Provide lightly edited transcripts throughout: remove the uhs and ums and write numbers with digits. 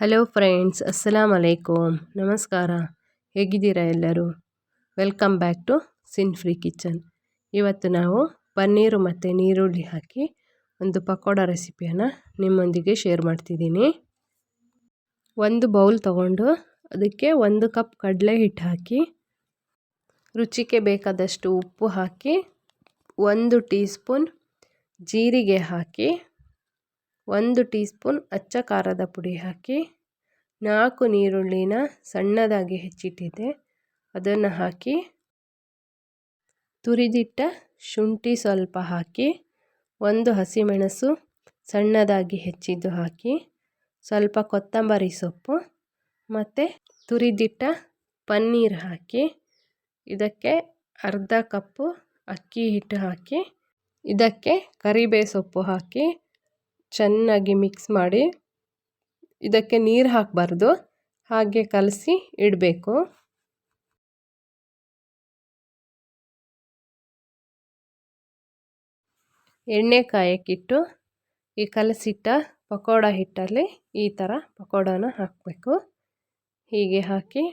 Hello friends, ಅಸ್ಸಲಾಮ್ ಅಲೈಕುಮ್. ನಮಸ್ಕಾರ. ಹೇಗಿದ್ದೀರಾ ಎಲ್ಲರೂ? Welcome back to Sin Free Kitchen. ಇವತ್ತು ನಾವು ಪನ್ನೀರು ಮತ್ತು ನೀರುಳ್ಳಿ ಹಾಕಿ ಒಂದು ಪಕೋಡ ರೆಸಿಪಿಯನ್ನು ನಿಮ್ಮೊಂದಿಗೆ ಶೇರ್ ಮಾಡ್ತಿದ್ದೀನಿ. ಒಂದು ಬೌಲ್ ತಗೊಂಡು ಅದಕ್ಕೆ 1 ಕಪ್ ಕಡಲೆ ಹಿಟ್ಟು ಹಾಕಿ, ರುಚಿಗೆ ಬೇಕಾದಷ್ಟು ಉಪ್ಪು ಹಾಕಿ, 1 ಟೀ ಸ್ಪೂನ್ ಜೀರಿಗೆ ಹಾಕಿ, 1 ಟೀ ಸ್ಪೂನ್ ಅಚ್ಚ ಖಾರದ ಪುಡಿ ಹಾಕಿ, 4 ನೀರುಳ್ಳಿನ ಸಣ್ಣದಾಗಿ ಹೆಚ್ಚಿಟ್ಟಿದ್ದೆ ಅದನ್ನು ಹಾಕಿ, ತುರಿದಿಟ್ಟ ಶುಂಠಿ ಸ್ವಲ್ಪ ಹಾಕಿ, 1 ಹಸಿಮೆಣಸು ಸಣ್ಣದಾಗಿ ಹೆಚ್ಚಿದ್ದು ಹಾಕಿ, ಸ್ವಲ್ಪ ಕೊತ್ತಂಬರಿ ಸೊಪ್ಪು ಮತ್ತು ತುರಿದಿಟ್ಟ ಪನ್ನೀರ್ ಹಾಕಿ, ಇದಕ್ಕೆ ಅರ್ಧ ಕಪ್ಪು ಅಕ್ಕಿ ಹಿಟ್ಟು ಹಾಕಿ, ಇದಕ್ಕೆ ಕರಿಬೇವು ಸೊಪ್ಪು ಹಾಕಿ ಚೆನ್ನಾಗಿ ಮಿಕ್ಸ್ ಮಾಡಿ, ಇದಕ್ಕೆ ನೀರು ಹಾಕಬಾರ್ದು, ಹಾಗೆ ಕಲಸಿ ಇಡಬೇಕು. ಎಣ್ಣೆ ಕಾಯಕ್ಕಿಟ್ಟು ಈ ಕಲಸಿಟ್ಟ ಪಕೋಡ ಹಿಟ್ಟಲ್ಲಿ ಈ ಥರ ಪಕೋಡನ ಹಾಕಬೇಕು. ಹೀಗೆ ಹಾಕಿ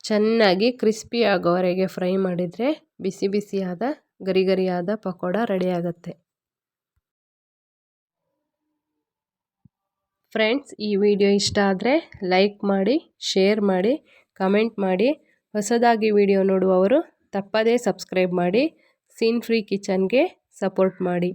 ಚೆನ್ನಾಗಿ ಕ್ರಿಸ್ಪಿ ಆಗೋವರೆಗೆ ಫ್ರೈ ಮಾಡಿದರೆ ಬಿಸಿ ಬಿಸಿಯಾದ ಗರಿ ಗರಿಯಾದ ಪಕೋಡ ರೆಡಿ ಆಗುತ್ತೆ. ಫ್ರೆಂಡ್ಸ್, ಈ ವಿಡಿಯೋ ಇಷ್ಟ ಆದರೆ ಲೈಕ್ ಮಾಡಿ, ಶೇರ್ ಮಾಡಿ, ಕಮೆಂಟ್ ಮಾಡಿ. ಹೊಸದಾಗಿ ವಿಡಿಯೋ ನೋಡುವವರು ತಪ್ಪದೇ ಸಬ್ಸ್ಕ್ರೈಬ್ ಮಾಡಿ ಸಿನ್ ಫ್ರೀ ಕಿಚನ್ಗೆ ಸಪೋರ್ಟ್ ಮಾಡಿ.